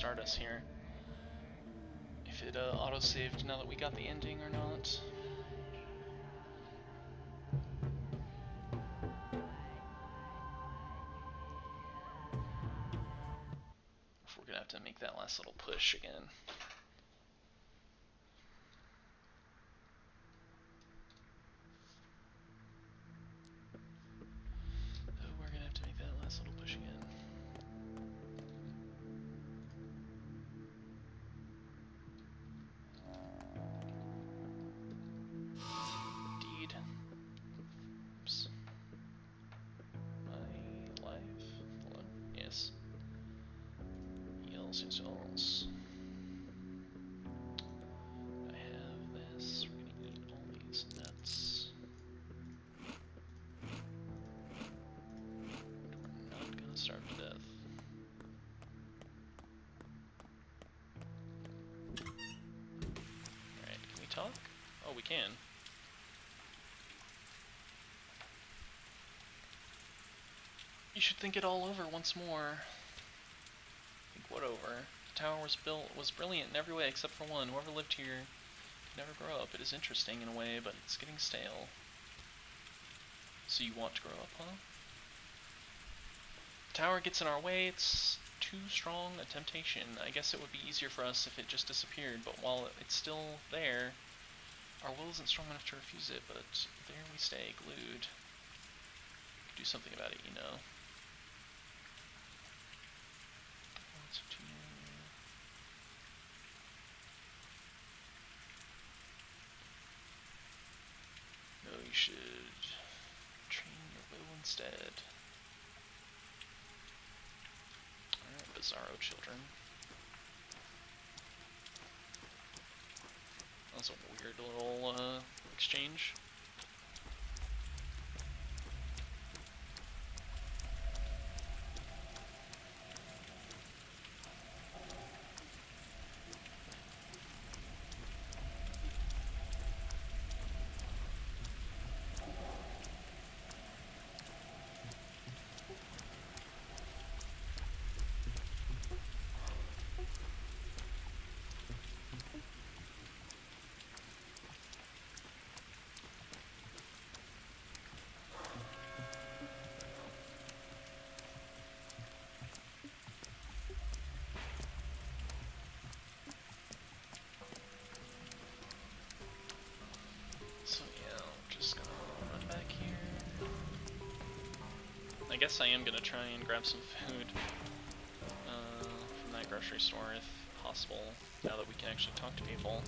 restart us here. If it auto-saved now that we got the ending or not. If we're gonna have to make that last little push again. We're gonna have to make that last little push again. Indeed. Oops. My life. Hold on. Yes. Yells, yells. I have this. We're gonna eat all these nuts. We're not gonna starve to death. Alright, can we talk? Oh, we can. You should think it all over once more. Think what over? The tower was brilliant in every way except for one. Whoever lived here could never grow up. It is interesting in a way, but it's getting stale. So you want to grow up, huh? The tower gets in our way, it's too strong a temptation. I guess it would be easier for us if it just disappeared, but while it's still there, our will isn't strong enough to refuse it, but there we stay, glued. Do something about it, you know. No, you should train your will instead. Alright, bizarro children. That was a weird little exchange. I guess I am gonna try and grab some food from that grocery store if possible, now that we can actually talk to people.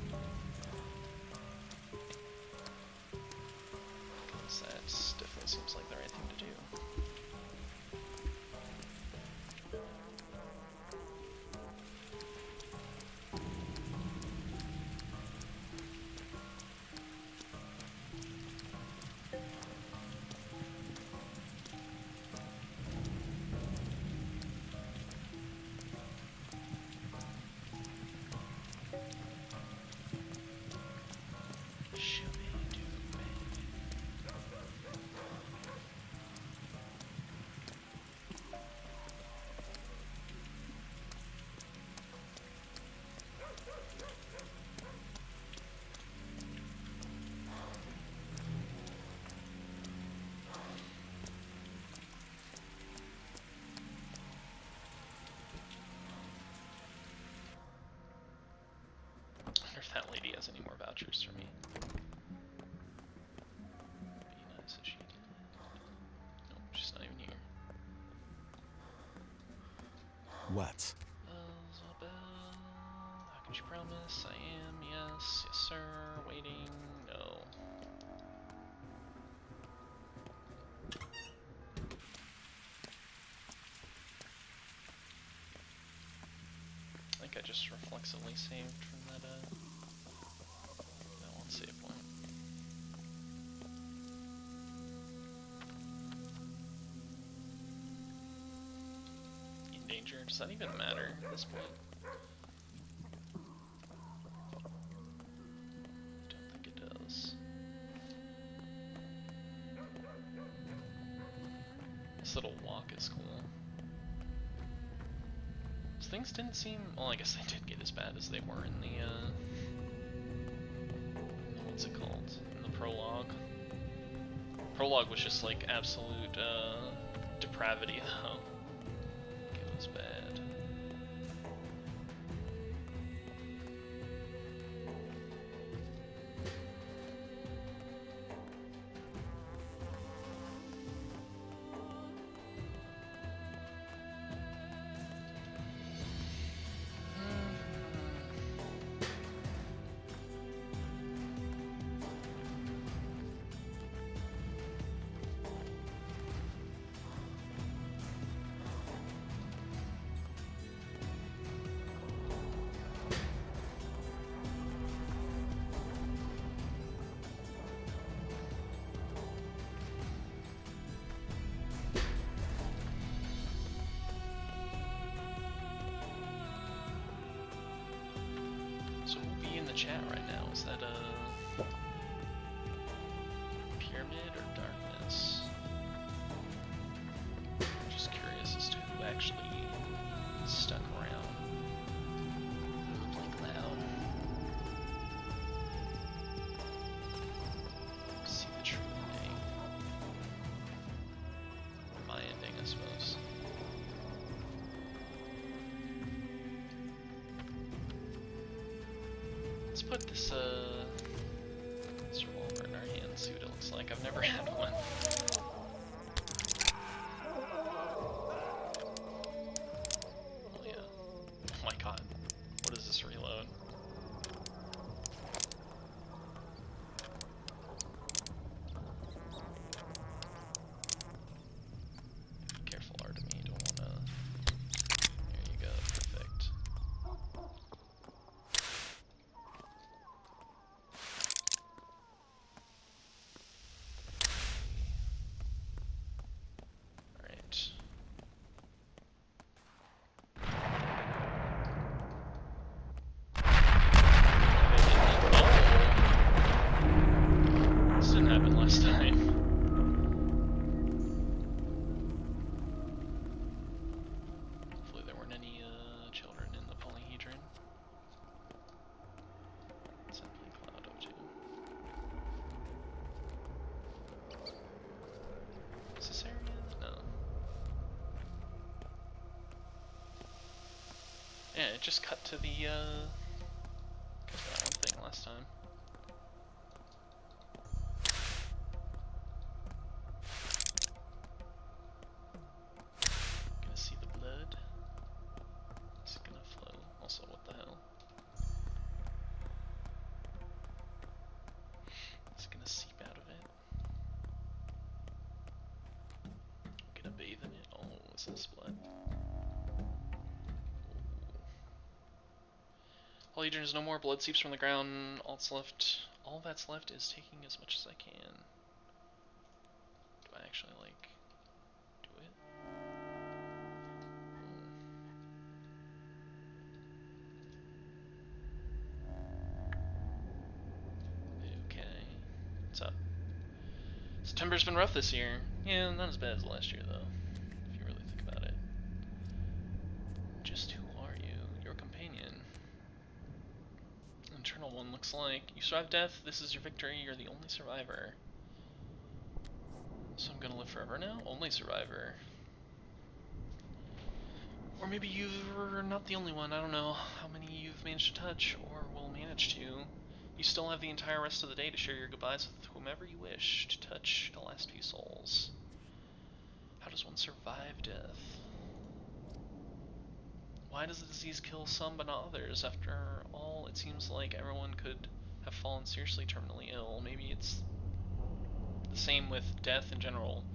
Because that definitely seems like the right thing to do. If that lady has any more vouchers for me. Be nice if she did. Nope, she's not even here. What? Isabel, how could you promise? I am, yes, yes sir, waiting, no. I think I just reflexively saved from that one save point. In danger? Does that even matter at this point? Don't think it does. This little walk is cool. It's things didn't seem, well, I guess they did get as bad as they were in the, what's it called? In the prologue. Prologue was just like absolute, depravity, though. It was bad. So who'll be in the chat right now? Is that Pyramid or Darkness? I'm just curious as to who actually stuck around. Blink loud. See the true ending. My ending, I suppose. Let's put this revolver in our hand, see what it looks like. I've never had one. Oh yeah. Oh my god. What is this reload? Careful, Artemy, don't wanna... There you go, perfect. Alright. This didn't happen last time. Hopefully there weren't any children in the polyhedron. Simply Cloud O2. Is this area? No. Yeah, it just cut to the cut to that one thing last time. Gonna see the blood. It's gonna flow. Also, what the hell? It's gonna seep out of it. Gonna bathe in it. Oh, what's this blood? Polyhedrons no more. Blood seeps from the ground. All that's left is taking as much as I can. Do I actually like do it? Okay. What's up? September's been rough this year. Yeah, not as bad as last year though, if you really think about it. Just who are you? Your companion. Internal one looks like. You survived death, this is your victory, you're the only survivor. So I'm gonna live forever now? Only survivor. Or maybe you're not the only one, I don't know how many you've managed to touch, or will manage to. You still have the entire rest of the day to share your goodbyes with whomever you wish to touch the last few souls. How does one survive death? Why does the disease kill some but not others? After all, it seems like everyone could have fallen seriously terminally ill. Maybe it's the same with death in general.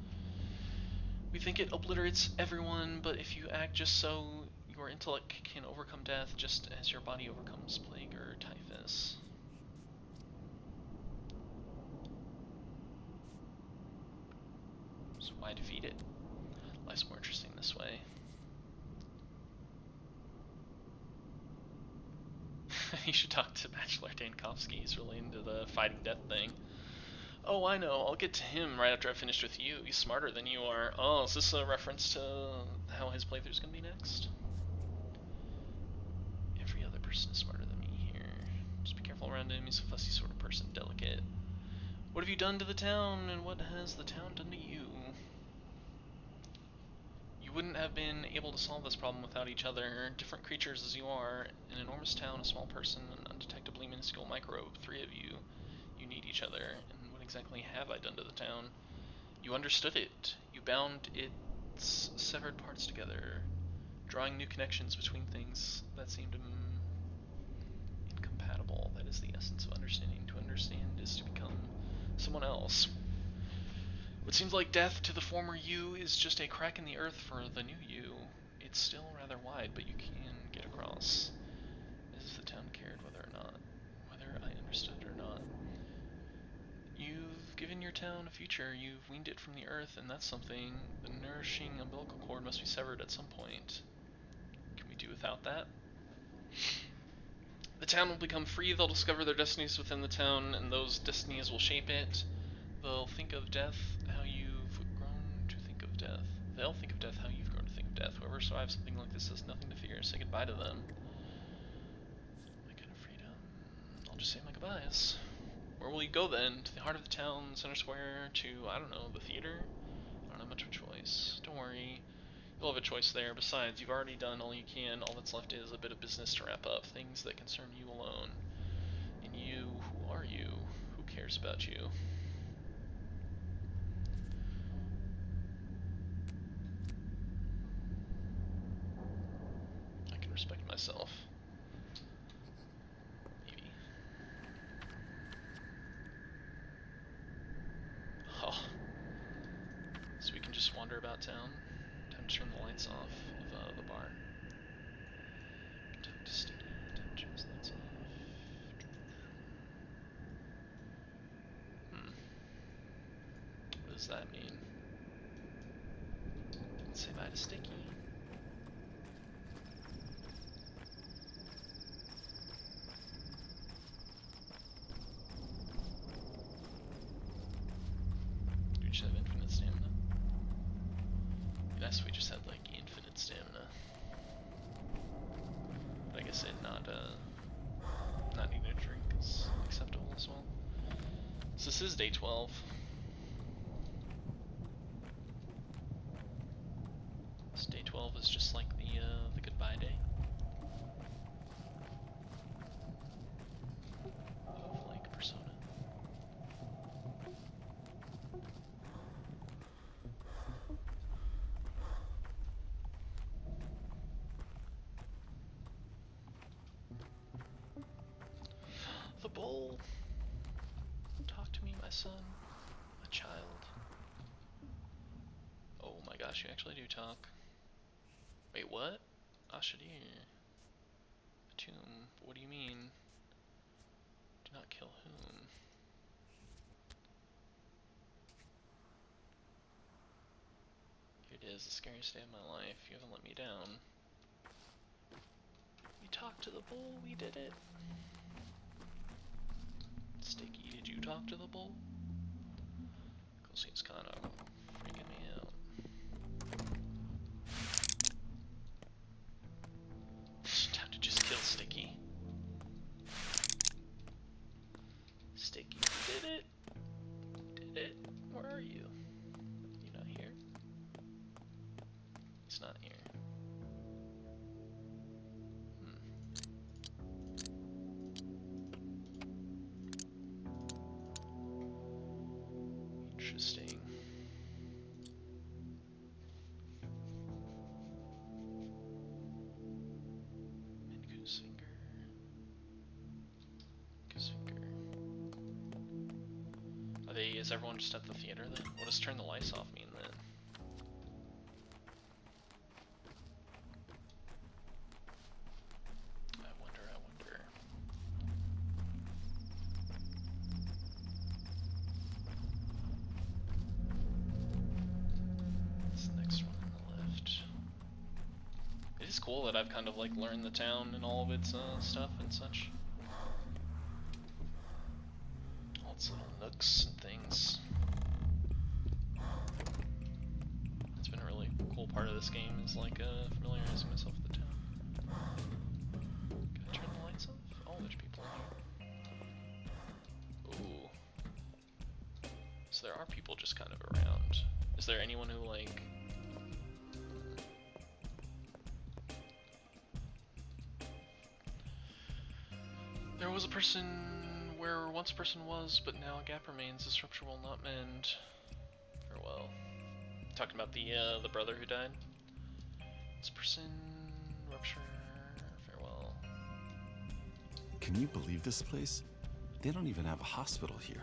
We think it obliterates everyone, but if you act just so, your intellect can overcome death just as your body overcomes plague or typhus. So why defeat it? Life's more interesting this way. You should talk to Bachelor Dankovsky. He's related to the fighting death thing. Oh, I know. I'll get to him right after I finished with you. He's smarter than you are. Oh, is this a reference to how his playthrough's gonna be next? around him. He's a fussy sort of person, delicate. What have you done to the town, and what has the town done to you? You wouldn't have been able to solve this problem without each other. Different creatures as you are, an enormous town, a small person, an undetectably minuscule microbe, three of you. You need each other, and what exactly have I done to the town? You understood it. You bound its severed parts together, drawing new connections between things that seemed incompatible. That is the essence of understanding. To understand is to become someone else. What seems like death to the former you is just a crack in the earth for the new you. It's still rather wide, but you can get across. As if the town cared whether I understood it or not. You've given your town a future, you've weaned it from the earth, and that's something. The nourishing umbilical cord must be severed at some point. Can we do without that? The town will become free, they'll discover their destinies within the town, and those destinies will shape it. They'll think of death how you've grown to think of death. They'll think of death how you've grown to think of death. Whoever survives something like this has nothing to fear. Say goodbye to them. My kind of freedom. I'll just say my goodbyes. Where will you go then? To the heart of the town, center square, to, I don't know, the theater? I don't have much of a choice. Don't worry. You'll have a choice there. Besides, you've already done all you can. All that's left is a bit of business to wrap up. Things that concern you alone. And you, who are you? Who cares about you? I can respect myself. Maybe. Oh. So we can just wander about town. Time to turn the lights off of the bar. Time to sticky. Time to turn the lights off. What does that mean? Didn't say bye to Sticky. Do we just have infinite stamina? Yes, we just had like infinite stamina. But I guess it not needing a drink is acceptable as well. So this is day 12. So day 12 is just like the goodbye day. Of like Persona. The bowl. Talk to me, my son. My child. Oh my gosh, you actually do talk. Wait, what? Ashadir. Tomb. What do you mean? Do not kill whom? Here it is, the scariest day of my life. You haven't let me down. We talked to the bull, we did it. Sticky, did you talk to the bull? Seems kind of freaking me out. Time to just kill Sticky. Sticky, you did it. You did it. Where are you? You not here? He's not here. Interesting. And goose finger. Goose finger. Is everyone just at the theater then? What does turn the lights off mean then? I wonder. What's the next one on the left? It is cool that I've kind of like learned the town and all of its stuff and such. All its little nooks and things. It's been a really cool part of this game is like familiarizing myself with the town. Can I turn the lights off? Oh, there's people in here. there are people just kind of around. Is there anyone who, like... There was a person where once a person was, but now a gap remains. This rupture will not mend. Farewell. Talking about the brother who died. This person... Rupture... Farewell. Can you believe this place? They don't even have a hospital here.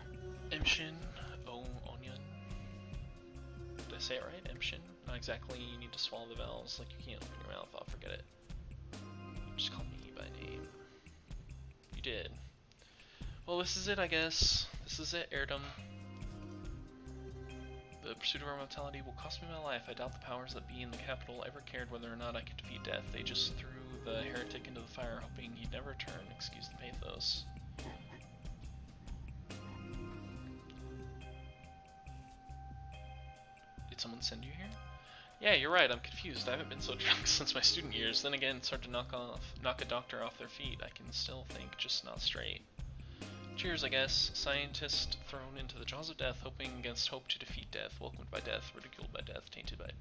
Emshin, Onion. Did I say it right? Emshin? Not exactly, you need to swallow the vowels. Like, you can't open your mouth, I'll forget it. Just call me by name. You did. Well, this is it, I guess. This is it, Heirdom. The pursuit of immortality will cost me my life. I doubt the powers that be in the capital ever cared whether or not I could defeat death. They just threw the heretic into the fire, hoping he'd never return. Excuse the pathos. Did someone send you here? Yeah, you're right, I'm confused. I haven't been so drunk since my student years. Then again, it's hard to knock a doctor off their feet. I can still think, just not straight. Cheers, I guess. Scientist thrown into the jaws of death, hoping against hope to defeat death, welcomed by death, ridiculed by death,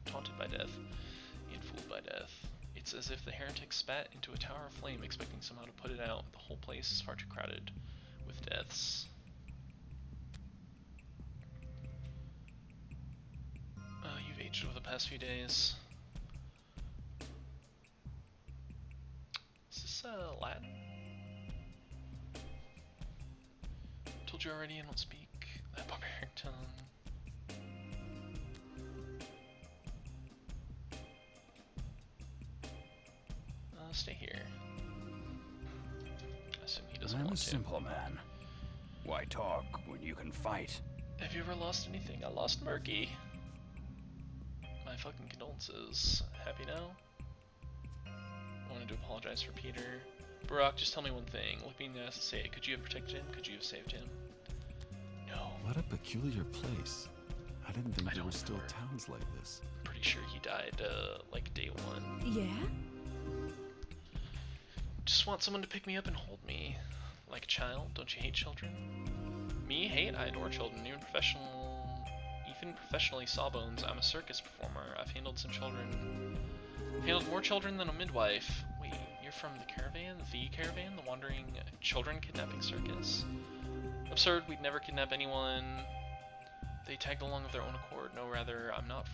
taunted by death, and fooled by death. It's as if the heretic spat into a tower of flame, expecting somehow to put it out. The whole place is far too crowded with deaths. You've aged over the past few days. Is this Latin? Told you already, I don't speak that barbaric tongue. Stay here. I assume he doesn't want to. I'm a simple man. Why talk when you can fight? Have you ever lost anything? I lost Murky. My fucking condolences. Happy now? I wanted to apologize for Peter. Barak, just tell me one thing. Look me in the eyes and say it. Could you have protected him? Could you have saved him? No. What a peculiar place. I didn't think there were still towns like this. I'm pretty sure he died, like day one. Yeah? Just want someone to pick me up and hold me. Like a child. Don't you hate children? Me? Hate? I adore children. Even professionally sawbones. I'm a circus performer. I've handled some children. I've handled more children than a midwife. Wait, you're from the caravan? The caravan? The wandering children kidnapping circus? Absurd, we'd never kidnap anyone. They tagged along of their own accord. No, rather, I'm not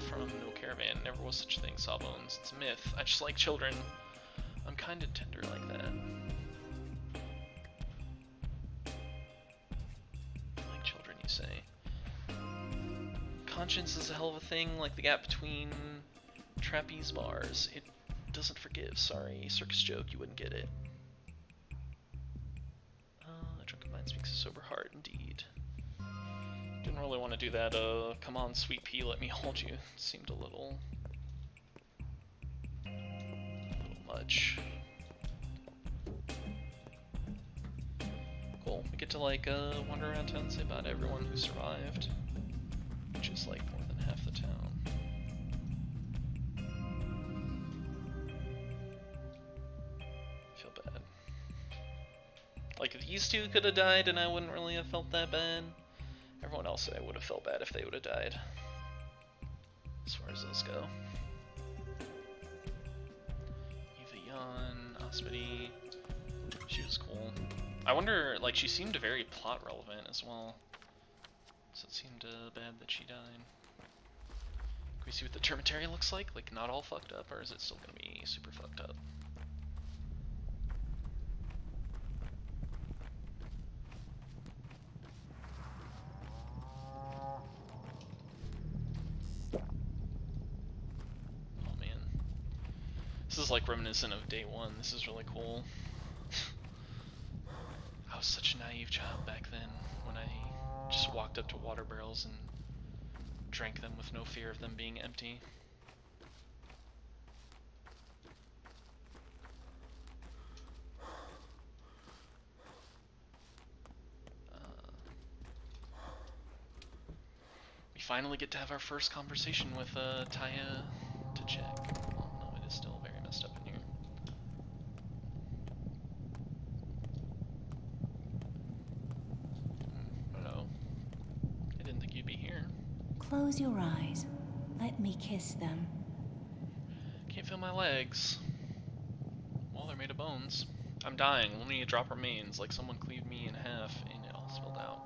from no caravan. Never was such a thing, sawbones. It's a myth. I just like children. I'm kinda tender like that. I like children, you say. Conscience is a hell of a thing, like the gap between trapeze bars. It doesn't forgive, sorry. Circus joke, you wouldn't get it. A drunken mind speaks a sober heart, indeed. Didn't really want to do that, come on, sweet pea, let me hold you. Seemed a little much. Cool, we get to, like, wander around town and say bye to everyone who survived. Which is, like, more than half the town. Feel bad. Like, if these two could have died and I wouldn't really have felt that bad, everyone else I would have felt bad if they would have died. As far as those go. Eva Yan, Ospity, she was cool. I wonder, like, she seemed very plot relevant as well. So it seemed bad that she died. Can we see what the Termitary looks like? Like, not all fucked up, or is it still gonna be super fucked up? Oh man. This is like reminiscent of day one. This is really cool. I was such a naive child back then when I just walked up to water barrels and drank them with no fear of them being empty. We finally get to have our first conversation with Taya to check. Oh no, it is still very messed up in here. I don't know. Didn't think you'd be here. Close your eyes. Let me kiss them. Can't feel my legs. Well, they're made of bones. I'm dying. Only a drop remains, like someone cleaved me in half and it all spilled out.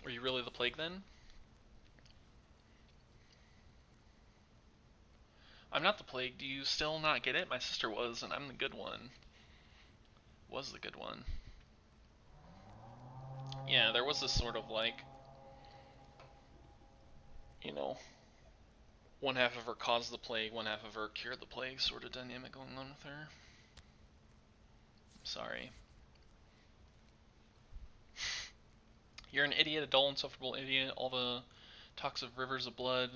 Were you really the plague then? I'm not the plague. Do you still not get it? My sister was, and I'm the good one. Was the good one. Yeah, there was this sort of like, you know, one half of her caused the plague, one half of her cured the plague sort of dynamic going on with her. I'm sorry. You're an idiot, a dull, insufferable idiot. All the talks of rivers of blood.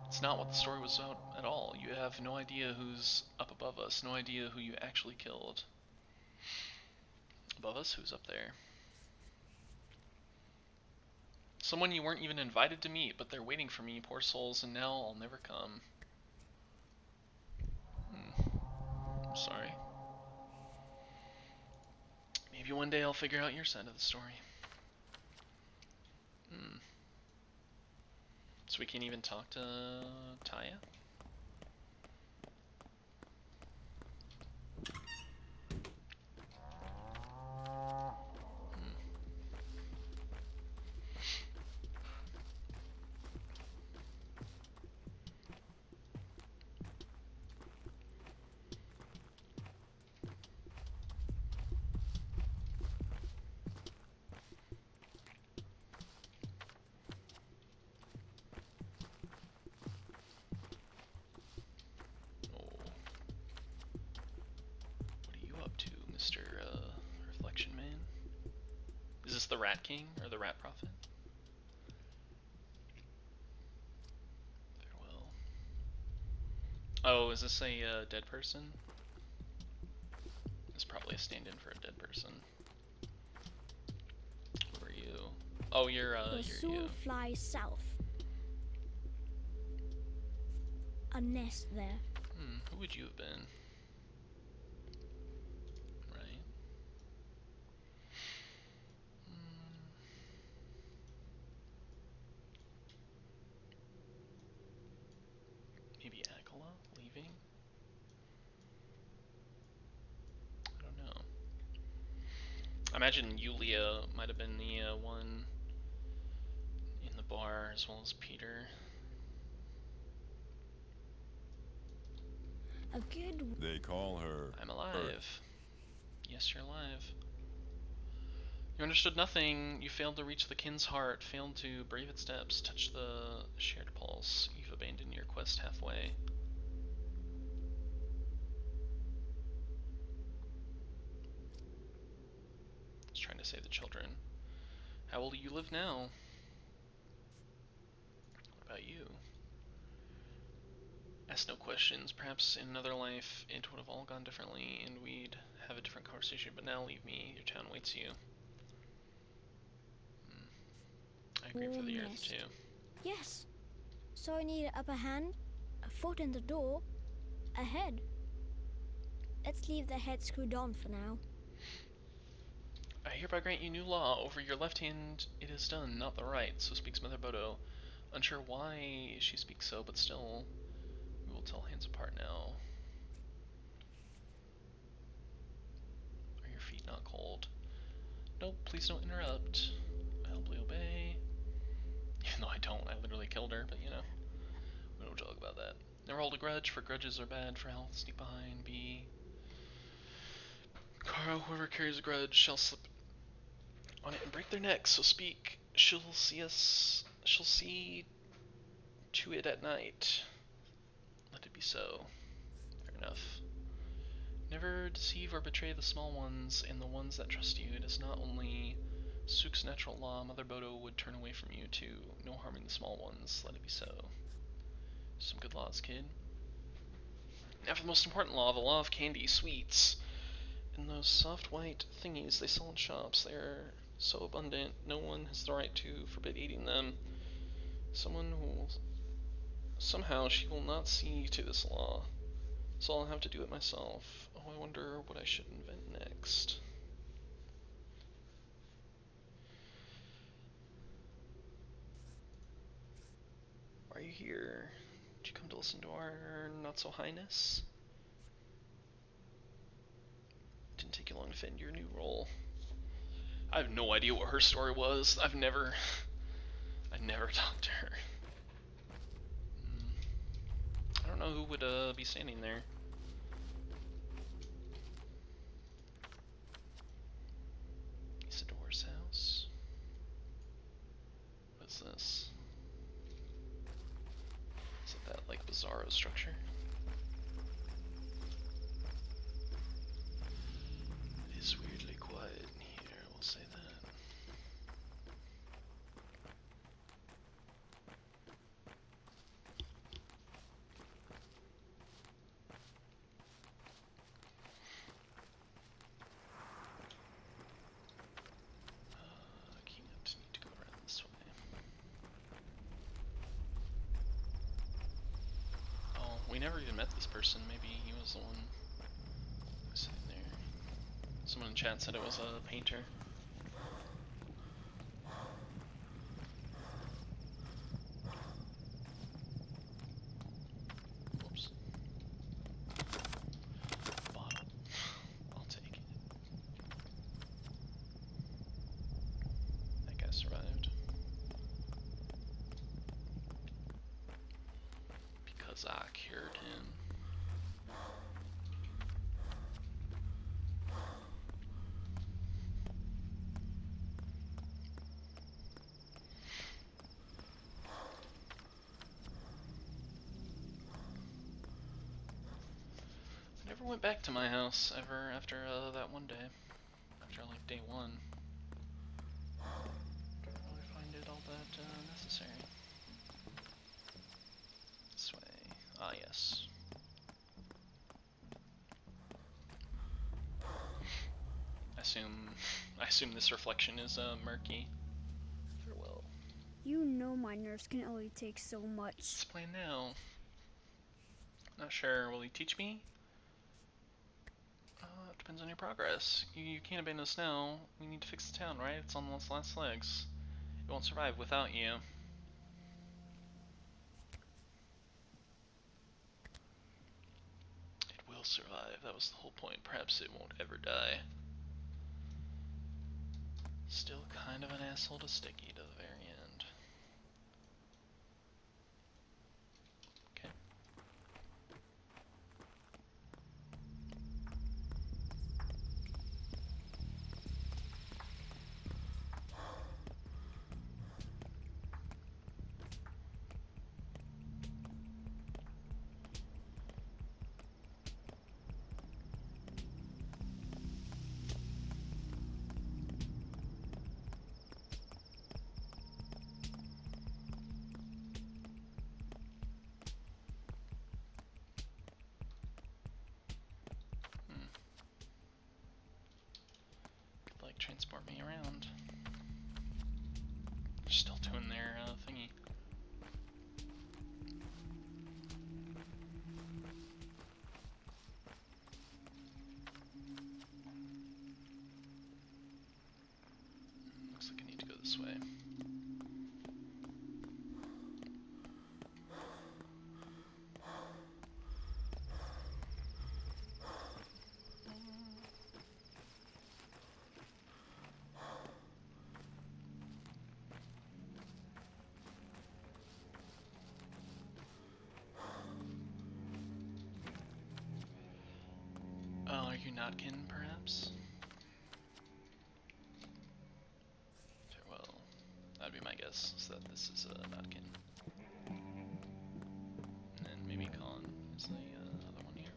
It's not what the story was about at all. You have no idea who's up above us, no idea who you actually killed. Above us? Who's up there? Someone you weren't even invited to meet, but they're waiting for me, poor souls, and now I'll never come. I'm sorry. Maybe one day I'll figure out your side of the story. So we can't even talk to Taya? Mr. Reflection Man? Is this the Rat King or the Rat Prophet? Farewell. Oh, is this a dead person? It's probably a stand-in for a dead person. Who are you? Oh, you're soon you. Fly south. A nest there. Who would you have been? Right. Maybe Akala leaving? I don't know. I imagine Yulia might have been the one in the bar as well as Peter. A good. They call her. I'm alive. Earth. Yes, you're alive. You understood nothing. You failed to reach the kin's heart, failed to brave its depths, touch the shared pulse. You've abandoned your quest halfway. It's trying to save the children. How will you live now? What about you? Ask no questions. Perhaps in another life it would have all gone differently and we'd have a different conversation, but now leave me. Your town waits you. I grieve for the earth nest. too. Yes. So I need an upper hand, a foot in the door, a head. Let's leave the head screwed on for now. I hereby grant you new law. Over your left hand it is done, not the right. So speaks Mother Bodo. Unsure why she speaks so, but still, we will tell hands apart now. Are your feet not cold? Nope, please don't interrupt. I humbly obey. Even though I don't, I literally killed her, but you know, we don't talk about that. Never hold a grudge, for grudges are bad for health. Sneak behind, B. Karo, whoever carries a grudge shall slip on it and break their necks, so speak. She'll see to it at night. Let it be so. Fair enough. Never deceive or betray the small ones and the ones that trust you. It is not only Suk's natural law. Mother Bodo would turn away from you too. No harming the small ones. Let it be so. Some good laws, kid. Now for the most important law, the law of candy, sweets. And those soft white thingies they sell in shops, they're so abundant, no one has the right to forbid eating them. Somehow she will not see to this law. So I'll have to do it myself. Oh, I wonder what I should invent next. Are you here? Did you come to listen to our not-so-highness? Didn't take you long to fit into your new role. I have no idea what her story was. I never talked to her. I don't know who would be standing there. Isidore's house. What's this? Is it that like bizarro structure? It is weirdly quiet in here, we'll say that. Can't need to go around this way. Oh, we never even met this person. Maybe he was the one who was sitting there. Someone in chat said it was a painter. Whoops. Bottle. I'll take it. That guy survived. Because I cured him. I never went back to my house ever after that one day. After like day one. Don't really find it all that necessary. This way. Ah, yes. I assume this reflection is murky. Farewell. You know my nerves can only take so much. Explain now. Not sure. Will he teach me? It depends on your progress. You can't abandon us now. We need to fix the town, right? It's on its last legs. It won't survive without you. It will survive. That was the whole point. Perhaps it won't ever die. Still kind of an asshole to Sticky to the very end. Okay. Like transport me around. They're still doing their thingy. Looks like I need to go this way. Oh, are you Notkin, perhaps? Well, that'd be my guess, is that this is Notkin. And then maybe Khan is the other one here.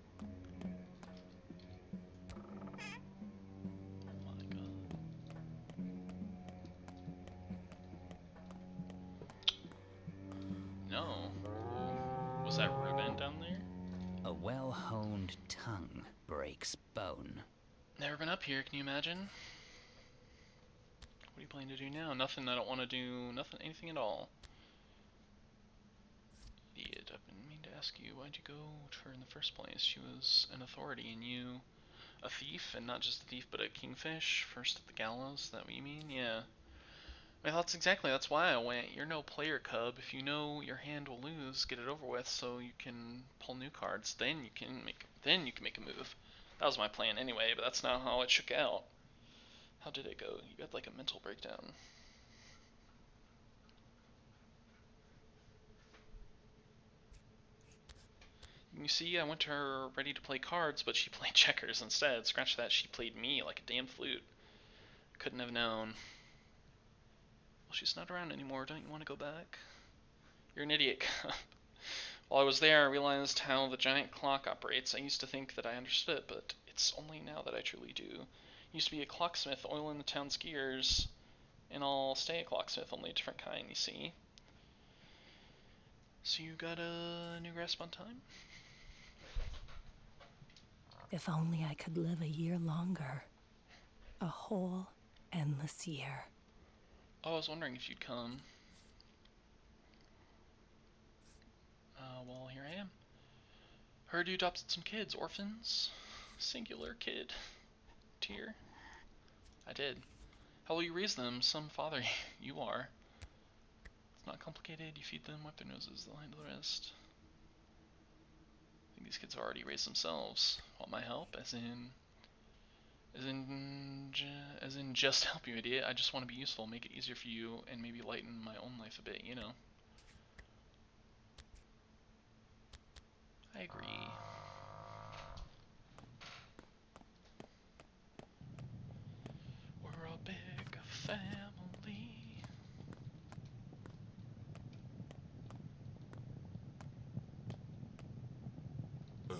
Oh my god. No. Was that Ruben down there? A well-honed tongue breaks bone. Never been up here, can you imagine? What are you planning to do now? Nothing. I don't want to do nothing, anything at all. Idiot. I've been meaning to ask you, why'd you go to her in the first place? She was an authority, and you a thief, and not just a thief, but a kingfish, first at the gallows. Is that what you mean? Yeah. My thoughts exactly. That's why I went. You're no player, cub. If you know your hand will lose, get it over with, so you can pull new cards. Then you can make a move. That was my plan anyway, but that's not how it shook out. How did it go? You got like a mental breakdown. You see, I went to her ready to play cards, but she played checkers instead. Scratch that, she played me like a damn flute. Couldn't have known. Well, she's not around anymore. Don't you want to go back? You're an idiot. While I was there, I realized how the giant clock operates. I used to think that I understood it, but it's only now that I truly do. Used to be a clocksmith oiling the town's gears, and I'll stay a clocksmith, only a different kind, you see. So you got a new grasp on time? If only I could live a year longer. A whole, endless year. Oh, I was wondering if you'd come. Well, here I am. Heard you adopted some kids, orphans. Singular kid. Tear. I did. How will you raise them? Some father you are. It's not complicated. You feed them, wipe their noses, they'll handle the rest. I think these kids have already raised themselves. Want my help? As in just help you, idiot. I just want to be useful, make it easier for you, and maybe lighten my own life a bit, you know. I agree. We're a big family. Well,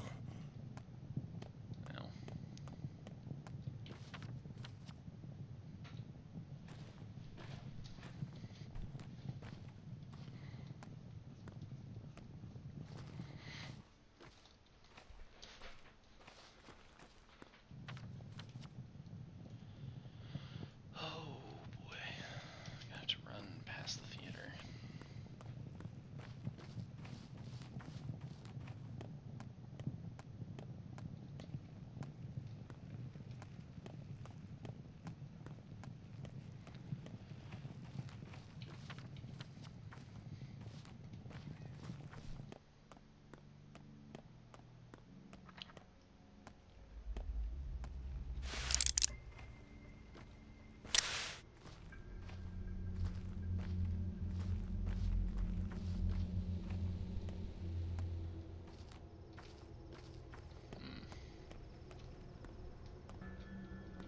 oh boy. I have to run past the theater.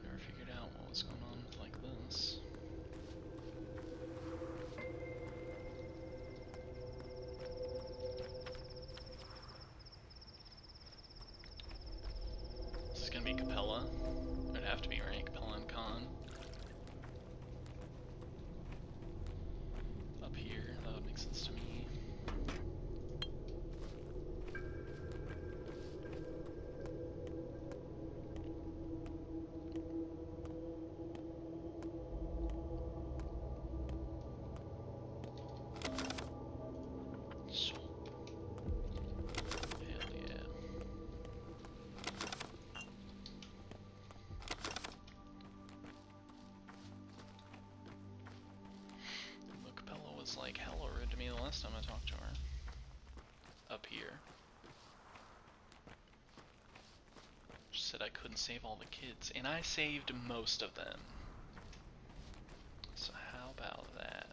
Never figured out what was going on with like this. This is gonna be Capella. It'd have to be, right? Capella and Khan. Up here, that would make sense to me. Hell yeah. Look, Capella was like hella rude to me the last time I talked to her. Up here. She said I couldn't save all the kids, and I saved most of them. So how about that?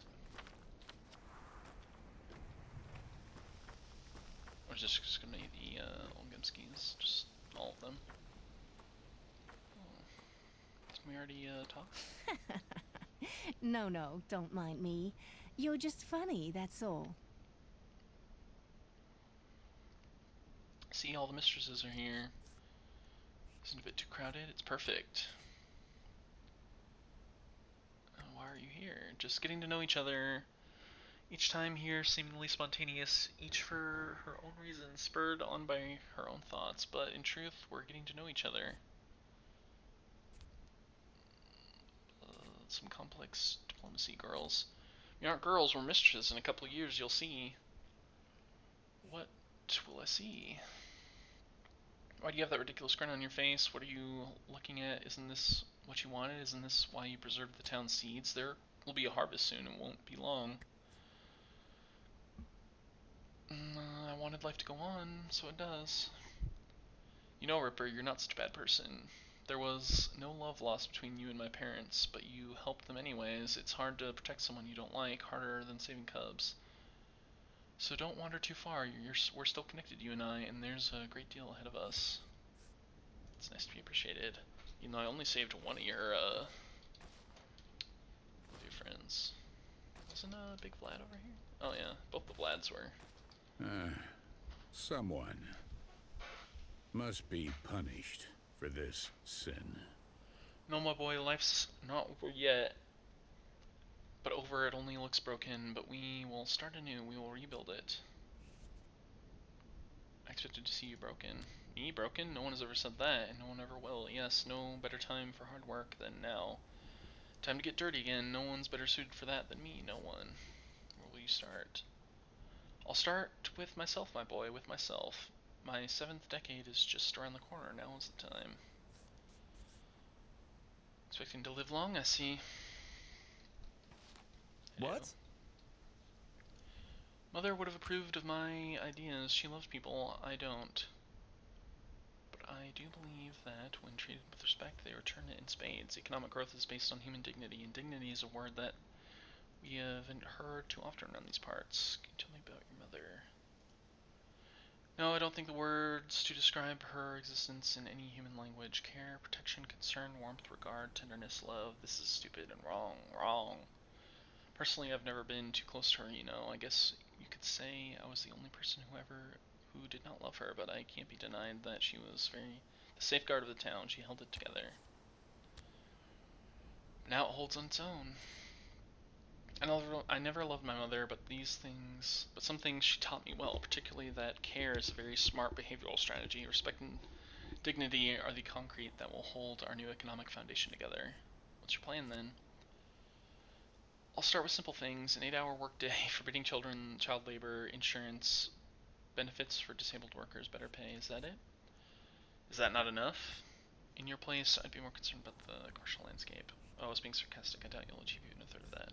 Or is this just gonna be the Olgimskis? Just all of them? Oh. Didn't we already talk? No, don't mind me. You're just funny, that's all. See, all the mistresses are here. Isn't it a bit too crowded? It's perfect. Why are you here? Just getting to know each other. Each time here seemingly spontaneous, each for her own reasons, spurred on by her own thoughts, but in truth, we're getting to know each other. Some complex diplomacy, girls. We aren't girls, we're mistresses. In a couple of years, you'll see. What will I see? Why do you have that ridiculous grin on your face? What are you looking at? Isn't this what you wanted? Isn't this why you preserved the town's seeds? There will be a harvest soon. It won't be long. I wanted life to go on, so it does. You know, Ripper, you're not such a bad person. There was no love lost between you and my parents, but you helped them anyways. It's hard to protect someone you don't like, harder than saving cubs. So don't wander too far. We're still connected, you and I, and there's a great deal ahead of us. It's nice to be appreciated. You know, I only saved one of your friends. Wasn't a big Vlad over here? Oh yeah, both the Vlads were. Someone must be punished for this sin. No, my boy, life's not over yet. But over it only looks broken, but we will start anew. We will rebuild it. I expected to see you broken. Me broken? No one has ever said that, and no one ever will. Yes, no better time for hard work than now. Time to get dirty again. No one's better suited for that than me. No one. Where will you start? I'll start with myself, my boy, with myself. My 7th decade is just around the corner. Now is the time. Expecting to live long, I see. What? Mother would have approved of my ideas. She loves people. I don't. But I do believe that when treated with respect, they return it in spades. Economic growth is based on human dignity, and dignity is a word that we haven't heard too often around these parts. Can you tell me about your mother? No, I don't think the words to describe her existence in any human language. Care, protection, concern, warmth, regard, tenderness, love. This is stupid and wrong. Wrong. Personally, I've never been too close to her, you know. I guess you could say I was the only person who did not love her, but I can't be denied that she was the safeguard of the town. She held it together. Now it holds on its own. I never loved my mother, but some things she taught me well, particularly that care is a very smart behavioral strategy. Respect and dignity are the concrete that will hold our new economic foundation together. What's your plan then? I'll start with simple things: an 8-hour workday, forbidding child labor, insurance, benefits for disabled workers, better pay. Is that it? Is that not enough? In your place, I'd be more concerned about the commercial landscape. Oh, I was being sarcastic. I doubt you'll achieve even a third of that.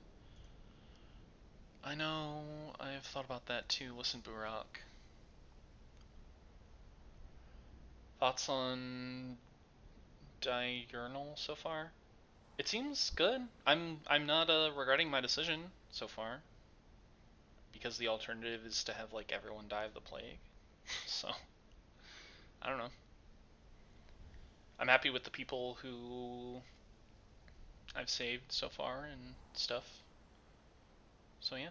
I know. I've thought about that too. Listen, Burak. Thoughts on Diurnal so far? It seems good. I'm not regretting my decision so far, because the alternative is to have like everyone die of the plague. So I don't know. I'm happy with the people who I've saved so far and stuff. So yeah.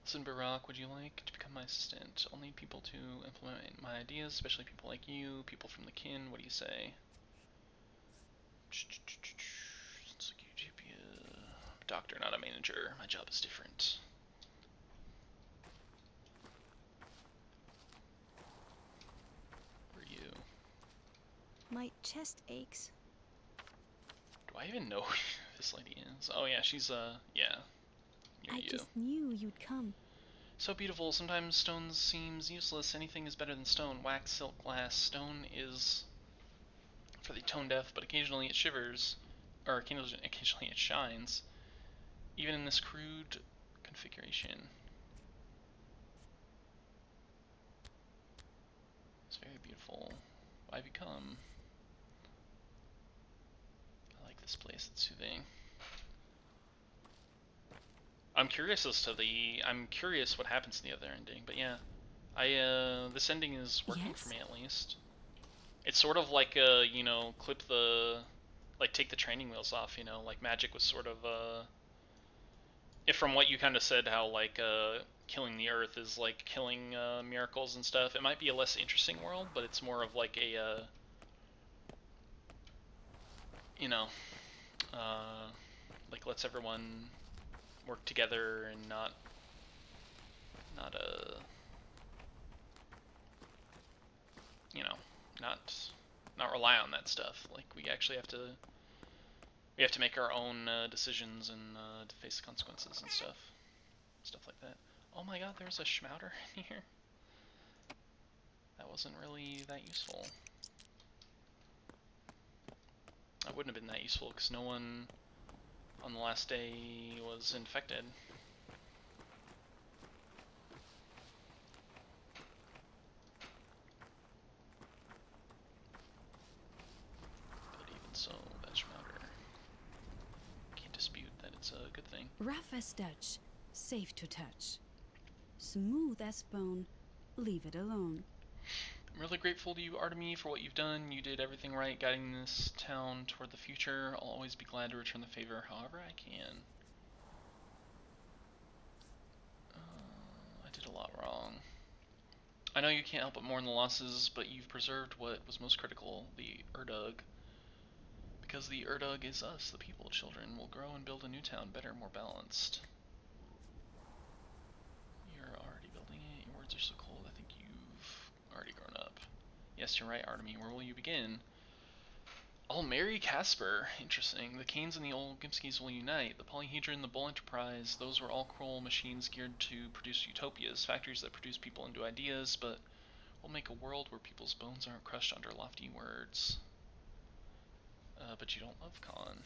Listen, Barack, would you like to become my assistant? I'll need people to implement my ideas, especially people like you, people from the kin. What do you say? Sounds like you should be a doctor, not a manager. My job is different. Who are you? My chest aches. Do I even know who this lady is? Oh yeah, she's yeah. You're I you. just knew you'd come. So beautiful. Sometimes stone seems useless. Anything is better than stone. Wax, silk, glass. Stone is for the tone deaf, but occasionally it shivers, or occasionally it shines, even in this crude configuration. It's very beautiful. Why become? I like this place. It's soothing. I'm curious what happens in the other ending, but yeah, this ending is working for me at least. It's sort of like take the training wheels off, like magic was sort of if from what you kind of said, how like killing the earth is like killing miracles and stuff. It might be a less interesting world, but it's more of like a like lets everyone work together and not you know not rely on that stuff. Like we actually have to make our own decisions and to face the consequences and stuff like that. Oh my god, there's a Schmouter in here. That wasn't really that useful. That wouldn't have been that useful because no one on the last day was infected. But even so, that Schmouter, can't dispute that it's a good thing. Rough as Dutch, safe to touch. Smooth as bone, leave it alone. I'm really grateful to you, Artemy, for what you've done. You did everything right, guiding this town toward the future. I'll always be glad to return the favor however I can. I did a lot wrong. I know you can't help but mourn the losses, but you've preserved what was most critical, the Urdug. Because the Urdug is us, the people. Children will grow and build a new town, better, more balanced. You're already building it. Your words are so cold. I think you've already grown up. Yes, you're right, Artemy. Where will you begin? I'll marry Casper. Interesting. The Canes and the old Gimskis will unite. The Polyhedron, the Bull Enterprise, those were all cruel machines geared to produce utopias, factories that produce people into ideas, but we'll make a world where people's bones aren't crushed under lofty words. But you don't love Khan.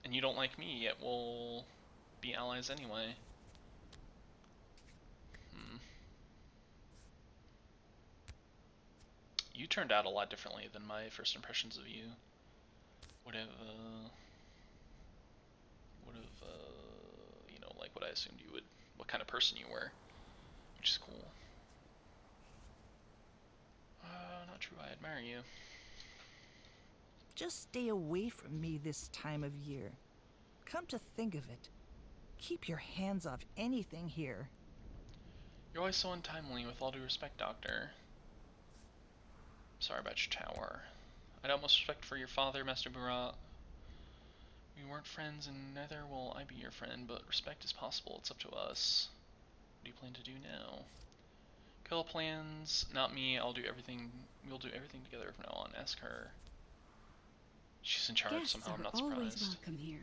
And you don't like me, yet we'll be allies anyway. You turned out a lot differently than my first impressions of you. Would have, you know, like what I assumed you would, what kind of person you were, which is cool. Not true, I admire you. Just stay away from me this time of year. Come to think of it, keep your hands off anything here. You're always so untimely, with all due respect, Doctor. Sorry about your tower. I'd utmost respect for your father, Master Burat. We weren't friends, and neither will I be your friend, but respect is possible. It's up to us. What do you plan to do now? Kill plans, not me. I'll do everything. We'll do everything together from now on. Ask her. She's in charge Guests somehow. I'm are not always surprised. welcome here.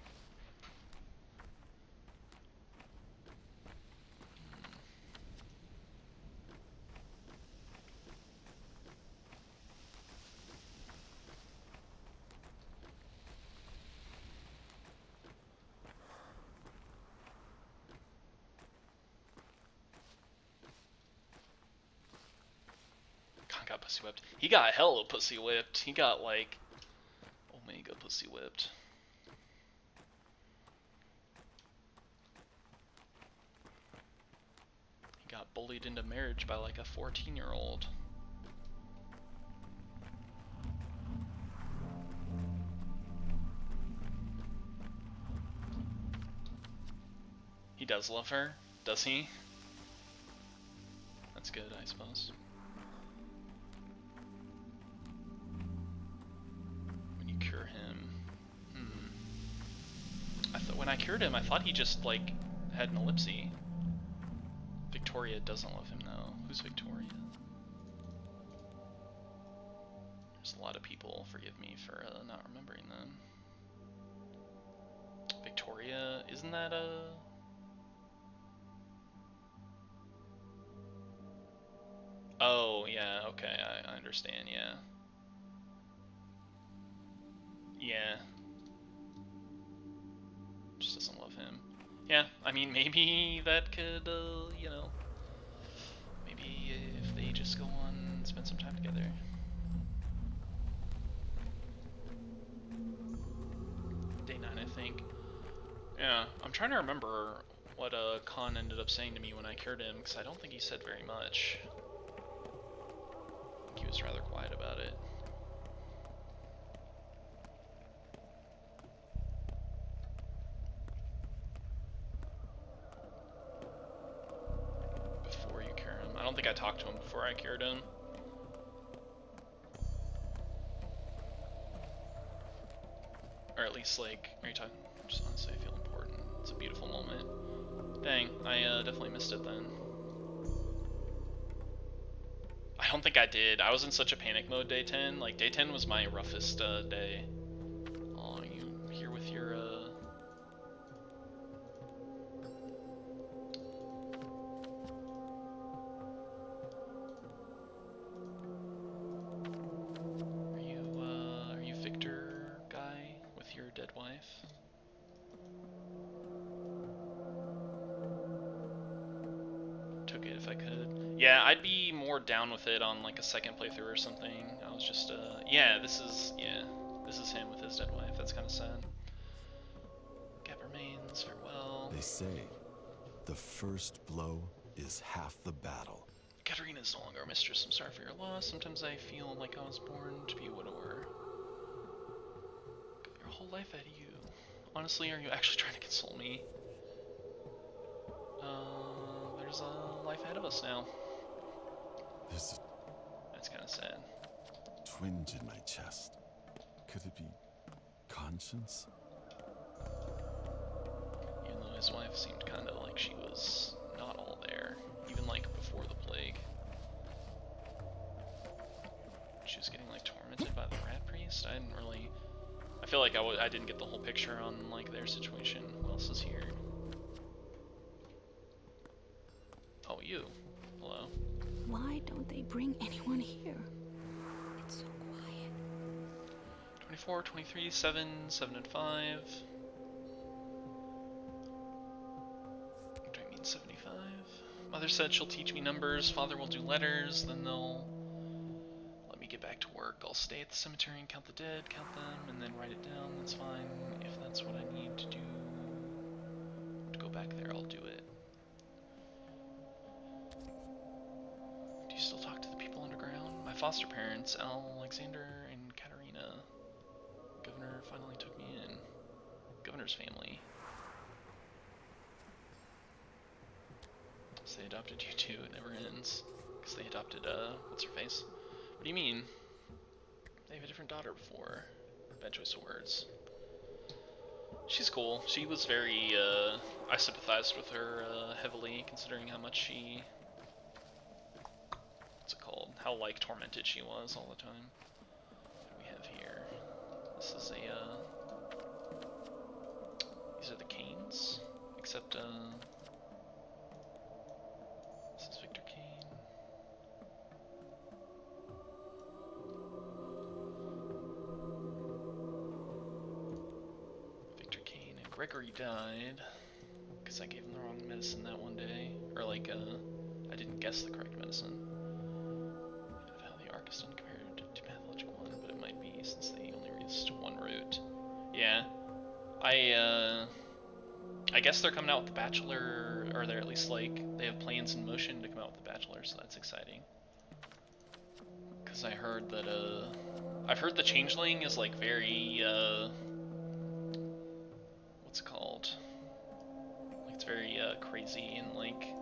Khan got pussy whipped. He got hella pussy whipped. He got like Omega pussy whipped. He got bullied into marriage by like a 14-year-old. He does love her, does he? That's good, I suppose. When you cure him, when I cured him, I thought he just like had an ellipsy. Victoria doesn't love him though. Who's Victoria? There's a lot of people. Forgive me for not remembering them. Victoria, isn't that a? Oh, yeah, okay, I understand, yeah. Yeah. Just doesn't love him. Yeah, I mean, maybe that could, you know, maybe if they just go on and spend some time together. Day 9, I think. Yeah, I'm trying to remember what Khan ended up saying to me when I cured him, because I don't think he said very much. He was rather quiet about it. Before you cure him. I don't think I talked to him before I cured him. Or at least, like, are you talking? Just honestly, I feel important. It's a beautiful moment. Dang, I definitely missed it then. I don't think I did. I was in such a panic mode day 10. Like, day 10 was my roughest day. Oh, you here with your, I could. Yeah, I'd be more down with it on like a second playthrough or something. I was just, yeah, this is him with his dead wife. That's kind of sad. Gap remains, farewell. They say the first blow is half the battle. Katarina is no longer our mistress. I'm sorry for your loss. Sometimes I feel like I was born to be a widower. Got your whole life ahead of you. Honestly, are you actually trying to console me? There's a life ahead of us now. There's That's kind of sad. a twinge in my chest. Could it be conscience? Even though his wife seemed kind of like she was not all there, even like before the plague. She was getting like tormented by the rat priest. I didn't really. I feel like I didn't get the whole picture on like their situation. Who else is here? Oh, you. Hello. Why don't they bring anyone here? It's so quiet. 24, 23, 7, 7 and 5. What do I mean 75? Mother said she'll teach me numbers, father will do letters, then they'll let me get back to work. I'll stay at the cemetery and count the dead, count them, and then write it down. That's fine. If that's what I need to do to go back there, I'll do it. Do you still talk to the people underground? My foster parents, Alexander and Katerina. Governor finally took me in. Governor's family. So they adopted you too, it never ends. Because they adopted, what's her face? What do you mean? They have a different daughter before. Bad choice of words. She's cool. She was very, I sympathized with her, heavily, considering how much she... What's it called? How, like, tormented she was all the time. What do we have here? This is a, these are the Canes, except, this is Victor Kane. Victor Kane and Gregory died, because I gave him the wrong medicine that one day, or like, I didn't guess the correct medicine. How the arc is done compared to Pathologic 1, but it might be since they only used one route. Yeah, I guess they're coming out with The Bachelor, or they're at least like, they have plans in motion to come out with The Bachelor, so that's exciting. Because I heard that, I've heard the Changeling is like very, what's it called? Like it's very, crazy and like,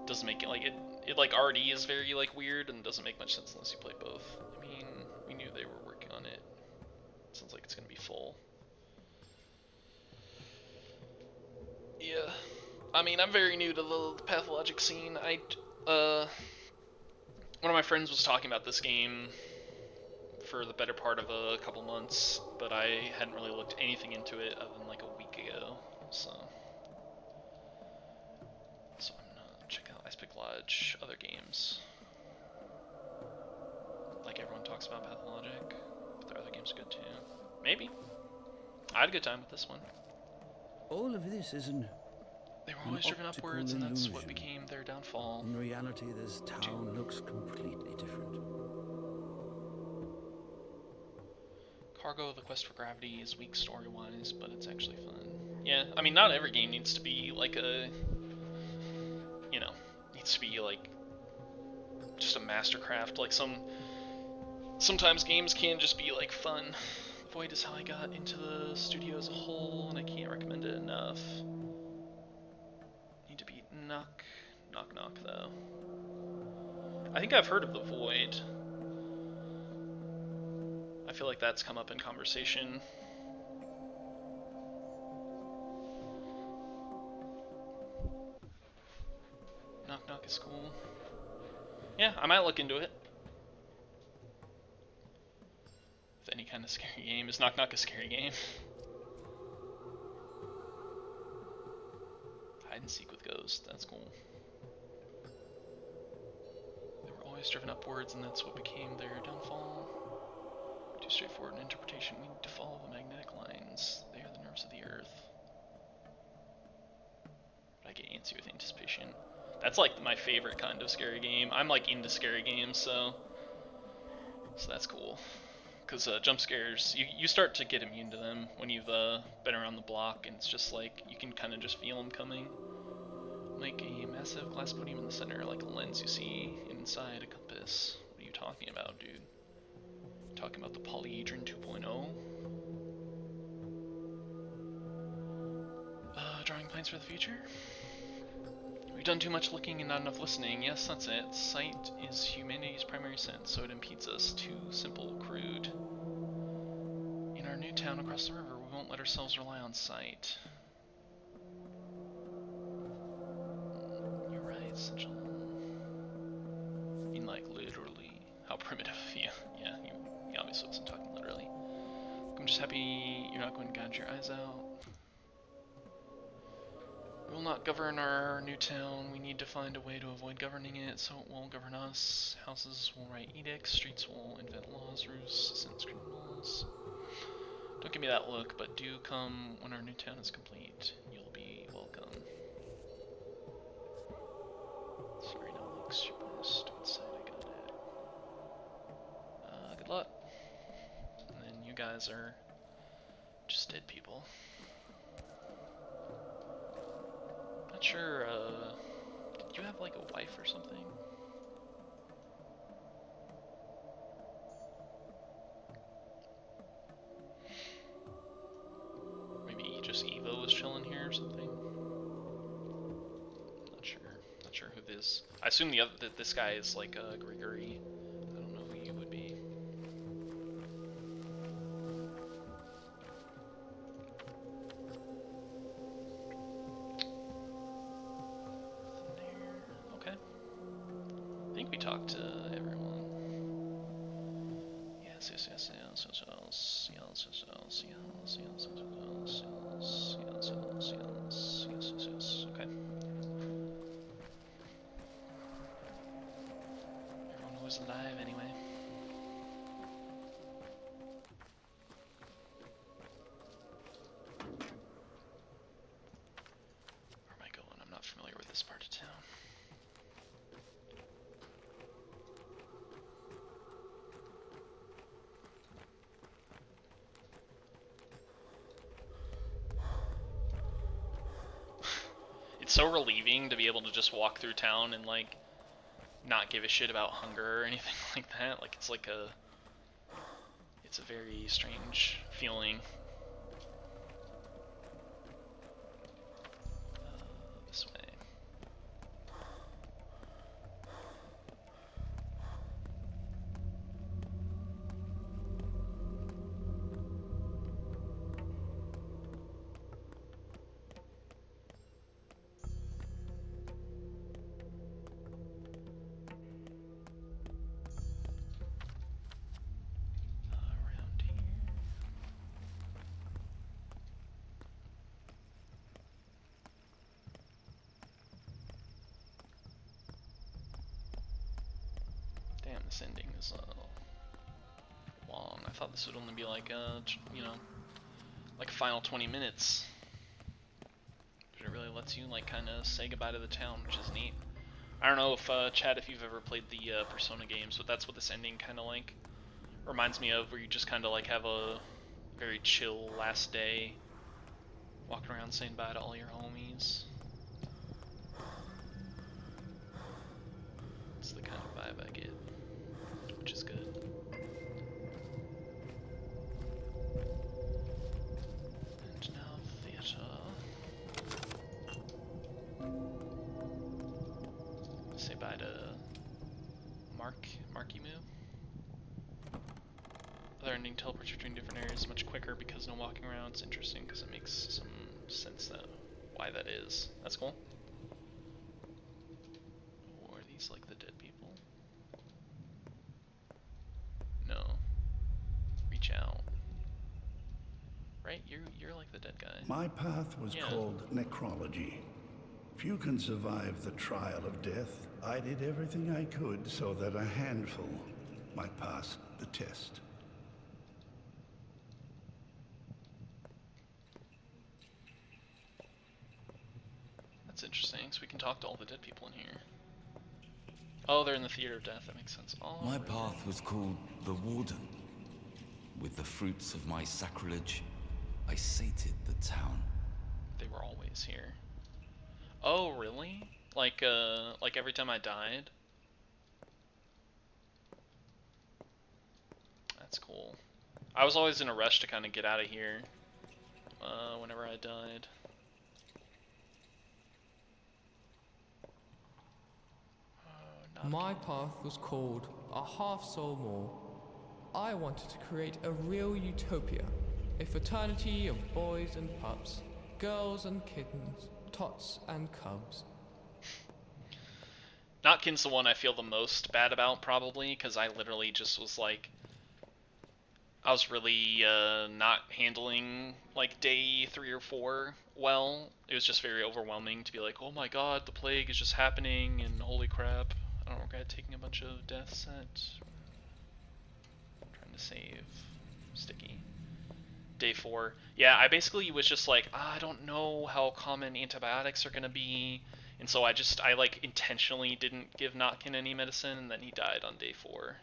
doesn't make it, like, it like already is very like weird and doesn't make much sense unless you play both. I mean, we knew they were working on it. Sounds like it's gonna be full. Yeah, I mean, I'm very new to the Pathologic scene. One of my friends was talking about this game for the better part of a couple months, but I hadn't really looked anything into it other than like a week ago, so I'm gonna check out Ice Pick Lodge, other games. Like everyone talks about Pathologic, but their other games are good too. Maybe. I had a good time with this one. All of this isn't. They were An always driven optical upwards, and that's what illusion. became their downfall. In reality, this town looks completely different. Cargo, The Quest for Gravity is weak story-wise, but it's actually fun. Yeah, I mean, not every game needs to be like a, you know, needs to be like just a mastercraft. Like sometimes games can just be like fun. Void is how I got into the studio as a whole, and I can't recommend it enough. Need to beat Knock though. I think I've heard of the Void. I feel like that's come up in conversation. Knock is cool. Yeah, I might look into it. With any kind of scary game. Is Knock a scary game? Hide and seek with ghosts, that's cool. They were always driven upwards, and that's what became their downfall. Too straightforward an interpretation. We need to follow the magnetic lines. They are the nerves of the earth. But I get antsy with anticipation. That's like my favorite kind of scary game. I'm like into scary games, so that's cool. Because jump scares, you start to get immune to them when you've been around the block, and it's just like you can kind of just feel them coming. Like a massive glass podium in the center, like a lens you see inside a compass. What are you talking about, dude? Talking about the Polyhedron 2.0? Drawing plans for the future? We've done too much looking and not enough listening. Yes, that's it. Sight is humanity's primary sense, so it impedes us. Too simple, crude. In our new town across the river, we won't let ourselves rely on sight. You're right, such a... I mean, like, literally. How primitive. Yeah, he obviously wasn't talking literally. I'm just happy you're not going to gouge your eyes out. We will not govern our new town. We need to find a way to avoid governing it, so it won't govern us. Houses will write edicts, streets will invent laws, roofs sentence criminals. Don't give me that look, but do come when our new town is complete. You'll be welcome. Sorry, no look super stupid side, I got it. Good luck. And then you guys are just dead people. Not sure, did you have like a wife or something? Maybe just Eva was chilling here or something? Not sure. Not sure who this. I assume that this guy is like Grigory. I don't know who you would be. Okay. I think we talked to everyone. Yes. Okay. Everyone who was alive anyway. Where am I going? I'm not familiar with this part of town. It's so relieving to be able to just walk through town and like not give a shit about hunger or anything like that. Like it's a very strange feeling. This way. Around here. Damn, this ending is long. I thought this would only be like you know, like a final 20 minutes. But it really lets you like kind of say goodbye to the town, which is neat. I don't know if Chad, if you've ever played the Persona games, but that's what this ending kind of like reminds me of, where you just kind of like have a very chill last day, walking around saying bye to all your homies. It's the kind of vibe I get, which is good. And now theater. Say bye to Marky Moo. Other ending teleports between different areas much quicker because no walking around. It's interesting because it makes some sense that why that is. That's cool. Or are these like the dead people? No. Reach out. Right? You're like the dead guy. My path was called necrology. Few can survive the trial of death. I did everything I could so that a handful might pass the test. That's interesting, so we can talk to all the dead people in here. Oh, they're in the Theater of Death, that makes sense. Oh, My really? path was called the Warden. With the fruits of my sacrilege, I sated the town. They were always here. Oh, really? Like every time I died? That's cool. I was always in a rush to kind of get out of here whenever I died. My path was called a half soul more. I wanted to create a real utopia, a fraternity of boys and pups, girls and kittens, tots and cubs. Notkin's the one I feel the most bad about, probably, because I literally just was like, I was really not handling like day 3 or 4 well. It was just very overwhelming to be like, oh my god, the plague is just happening, and holy crap, I don't regret taking a bunch of deaths at... I'm trying to save Sticky. Day 4. Yeah, I basically was just like, I don't know how common antibiotics are gonna be, and so I like intentionally didn't give Notkin any medicine, and then he died on day 4.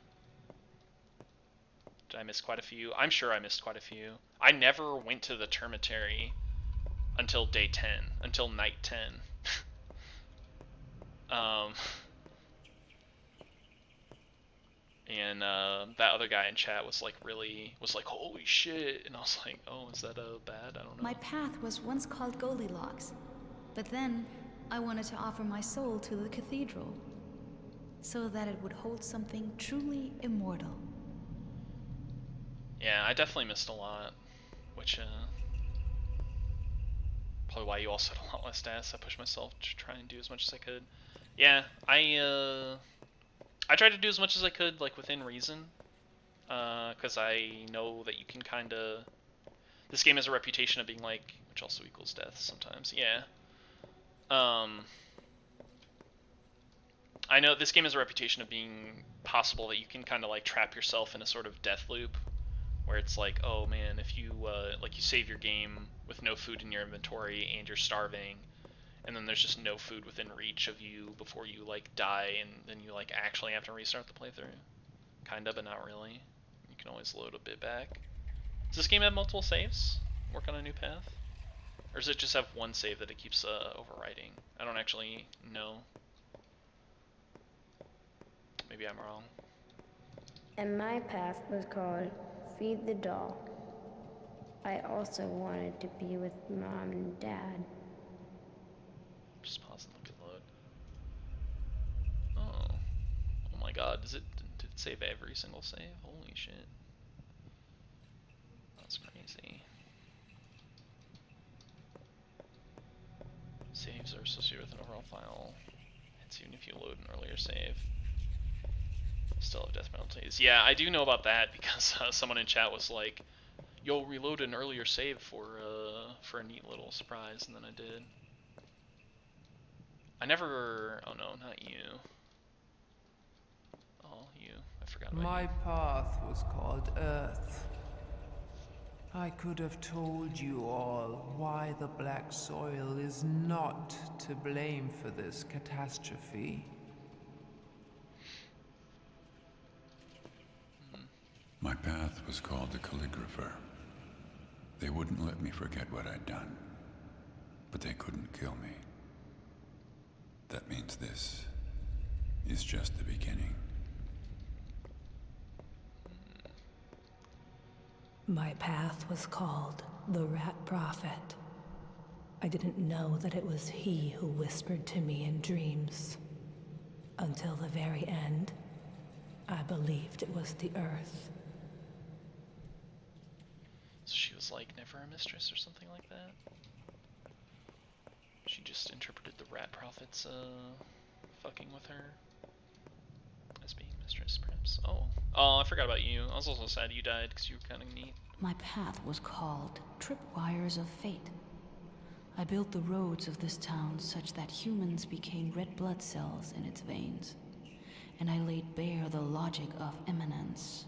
Did I miss quite a few? I'm sure I missed quite a few. I never went to the termitary until day 10, until night 10. And that other guy in chat was like holy shit, and I was like, oh, is that bad? I don't know. My path was once called Goldilocks, but then I wanted to offer my soul to the cathedral, so that it would hold something truly immortal. Yeah, I definitely missed a lot, which probably why you also had a lot less stats. I pushed myself to try and do as much as I could. Yeah, I tried to do as much as I could, like within reason, because I know that you can kind of. This game has a reputation of being like, which also equals death sometimes. Yeah. I know this game has a reputation of being possible that you can kind of like trap yourself in a sort of death loop, where it's like, oh man, if you like you save your game with no food in your inventory and you're starving, and then there's just no food within reach of you before you like die, and then you like actually have to restart the playthrough. Kinda, but not really. You can always load a bit back. Does this game have multiple saves? Work on a new path? Or does it just have one save that it keeps overwriting? I don't actually know. Maybe I'm wrong. And my path was called Feed the Doll. I also wanted to be with Mom and Dad. Just pause and look at load. Oh. Oh my god, did it save every single save? Holy shit. That's crazy. Saves are associated with an overall file. It's even if you load an earlier save. Still have death penalties. Yeah, I do know about that because someone in chat was like, yo, reload an earlier save for a neat little surprise, and then I did. I never... Oh no, not you. Oh, you. I forgot about My you. path was called Earth. I could have told you all why the black soil is not to blame for this catastrophe. My path was called the Calligrapher. They wouldn't let me forget what I'd done, but they couldn't kill me. That means this is just the beginning. My path was called the Rat Prophet. I didn't know that it was he who whispered to me in dreams. Until the very end, I believed it was the Earth. So she was like never a mistress or something like that? She just interpreted the rat prophets fucking with her as being mistress, perhaps. Oh, I forgot about you. I was also sad you died because you were kind of neat. My path was called Tripwires of Fate. I built the roads of this town such that humans became red blood cells in its veins, and I laid bare the logic of immanence.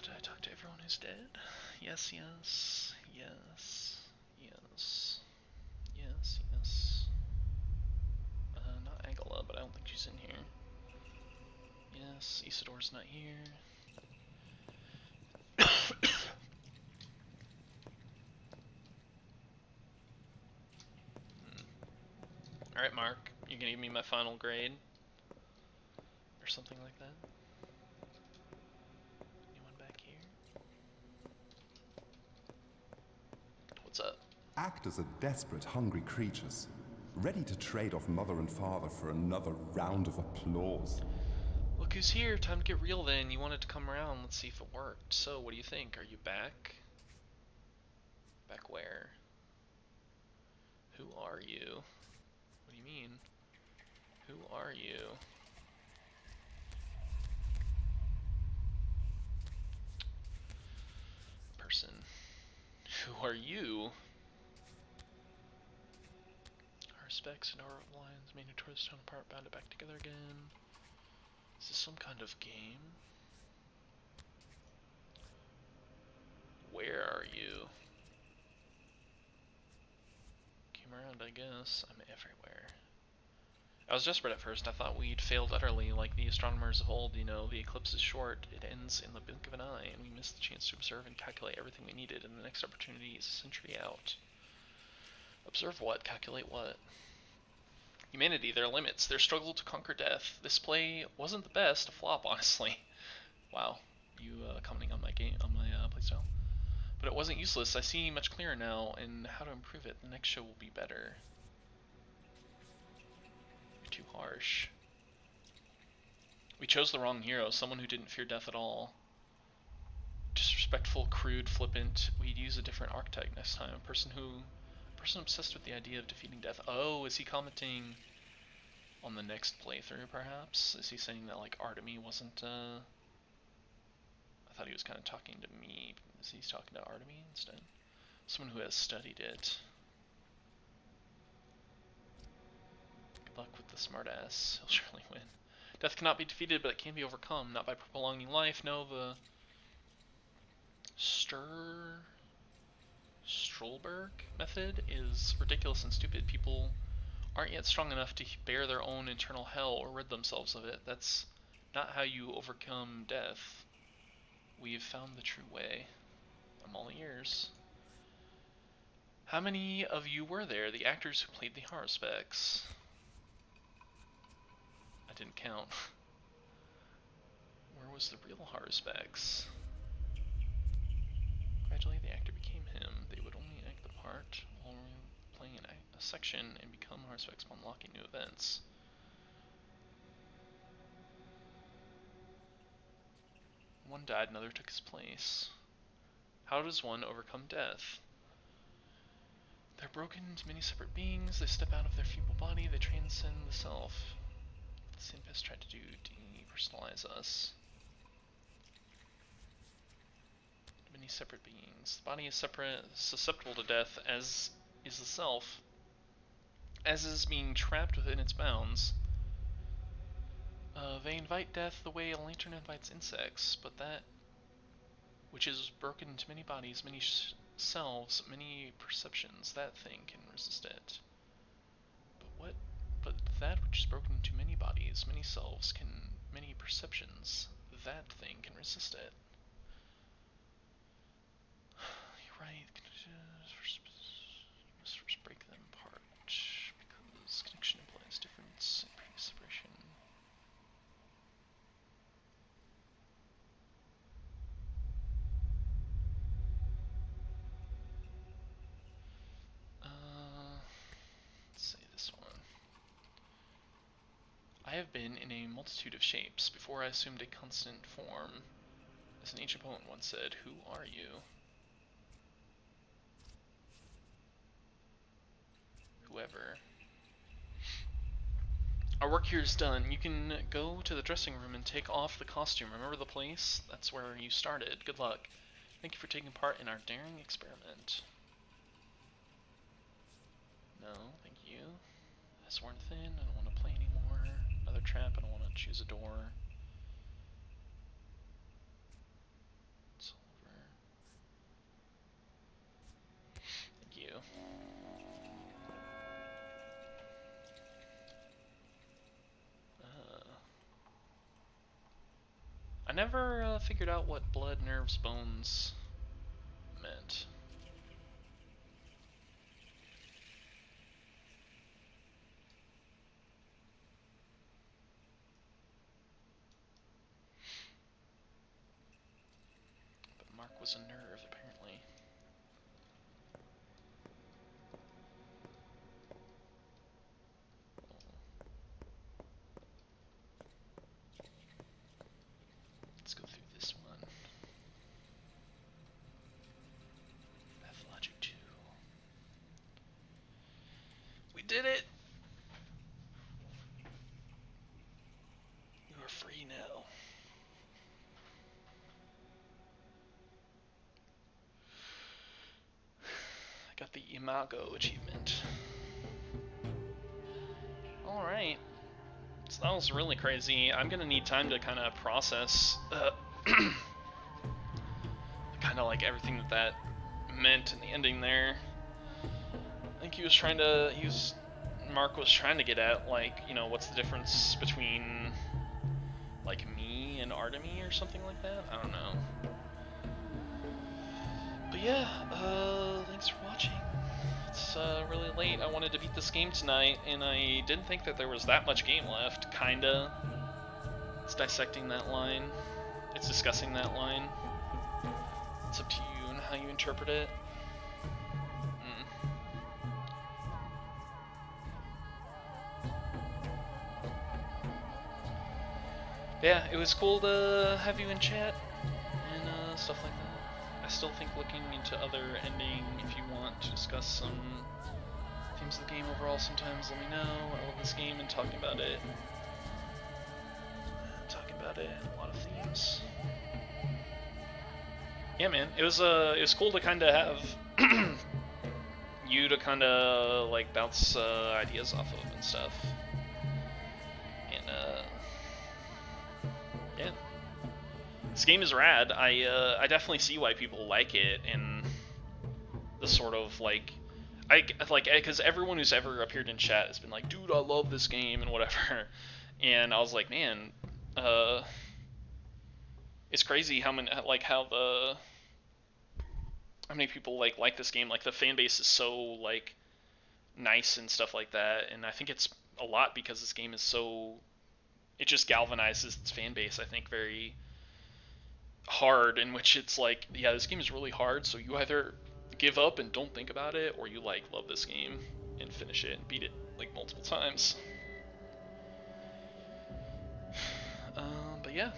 Did I talk to everyone who's dead? Yes, yes. Yes. Yes. Yes, yes. Not Agala, but I don't think she's in here. Yes, Isidore's not here. Alright, Mark, you gonna give me my final grade? Or something like that? Anyone back here? What's up? Actors are desperate, hungry creatures, ready to trade off mother and father for another round of applause. Look who's here, time to get real then. You wanted to come around, let's see if it worked. So, what do you think? Are you back? Back where? Who are you? What do you mean? Who are you? Person. Who are you? Our specs and our lines made a tourist town apart, bound it back together again. Is this some kind of game? Where are you? Came around, I guess. I'm everywhere. I was desperate at first. I thought we'd failed utterly, like the astronomers of old, you know. The eclipse is short, it ends in the blink of an eye, and we missed the chance to observe and calculate everything we needed, and the next opportunity is a century out. Observe what? Calculate what? Humanity, their limits, their struggle to conquer death. This play wasn't the best, a flop, honestly. Wow, you commenting on my game, on my playstyle. But it wasn't useless. I see much clearer now, and how to improve it. The next show will be better. You're too harsh. We chose the wrong hero, someone who didn't fear death at all. Disrespectful, crude, flippant. We'd use a different archetype next time. A person obsessed with the idea of defeating death. Oh, is he commenting on the next playthrough, perhaps? Is he saying that, like, Artemy wasn't, I thought he was kind of talking to me. Is he talking to Artemy instead? Someone who has studied it. Good luck with the smartass. He'll surely win. Death cannot be defeated, but it can be overcome. Not by prolonging life. No, the Strolberg method is ridiculous and stupid. People aren't yet strong enough to bear their own internal hell or rid themselves of it. That's not how you overcome death. We've found the true way. I'm all ears. How many of you were there? The actors who played the Haruspecs? I didn't count. Where was the real Haruspecs? Gradually the actor became him. They would only act the part while playing a section and become Haruspecs upon unlocking new events. One died, another took his place. How does one overcome death? They're broken into many separate beings. They step out of their feeble body. They transcend the self. The Sinpest tried to do depersonalize us. Many separate beings. The body is separate, susceptible to death, as is the self. As is being trapped within its bounds. They invite death the way a lantern invites insects, but that which is broken into many bodies, many selves, many perceptions, that thing can resist it. But that which is broken into many bodies, many selves, many perceptions, that thing can resist it. You're right. You must first break them apart, because connection implies difference and previous separation. Let's say this one. I have been in a multitude of shapes before I assumed a constant form. As an ancient poet once said, who are you? Whoever. Our work here is done. You can go to the dressing room and take off the costume. Remember the place? That's where you started. Good luck. Thank you for taking part in our daring experiment. No, thank you. It's worn thin. I don't want to play anymore. Another trap. I don't want to choose a door. It's over. never figured out what blood, nerves, bones meant. But Mark was a nerve, apparently. Let's go through this one. Pathologic 2. We did it! You are free now. I got the Imago achievement. Alright. So that was really crazy. I'm gonna need time to kind of process kind of like everything that meant in the ending there. I think Mark was trying to get at, like, you know, what's the difference between, like, me and Artemy or something like that? I don't know. But yeah, thanks for watching. It's really late. I wanted to beat this game tonight, and I didn't think that there was that much game left, kinda. It's dissecting that line. It's discussing that line. It's up to you and how you interpret it. Yeah, it was cool to have you in chat and stuff like that. I still think looking into other ending, if you want to discuss some themes of the game overall, sometimes let me know. I love this game and talking about it. A lot of themes. Yeah, man, it was cool to kind of have you to kind of like bounce ideas off of and stuff. And yeah, this game is rad. I definitely see why people like it, and the sort of like because everyone who's ever appeared in chat has been like, dude, I love this game and whatever. And I was like, man, it's crazy how many how many people like this game. Like the fan base is so like nice and stuff like that, and I think it's a lot because this game is so, it just galvanizes its fan base, I think, very hard, in which it's like, yeah, this game is really hard, so you either give up and don't think about it, or you like love this game and finish it and beat it like multiple times. But yeah,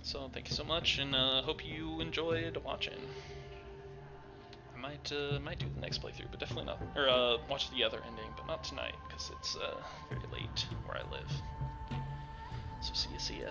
so thank you so much, and hope you enjoyed watching. I might do the next playthrough, but definitely not, or watch the other ending, but not tonight because it's very late where I live. So see ya.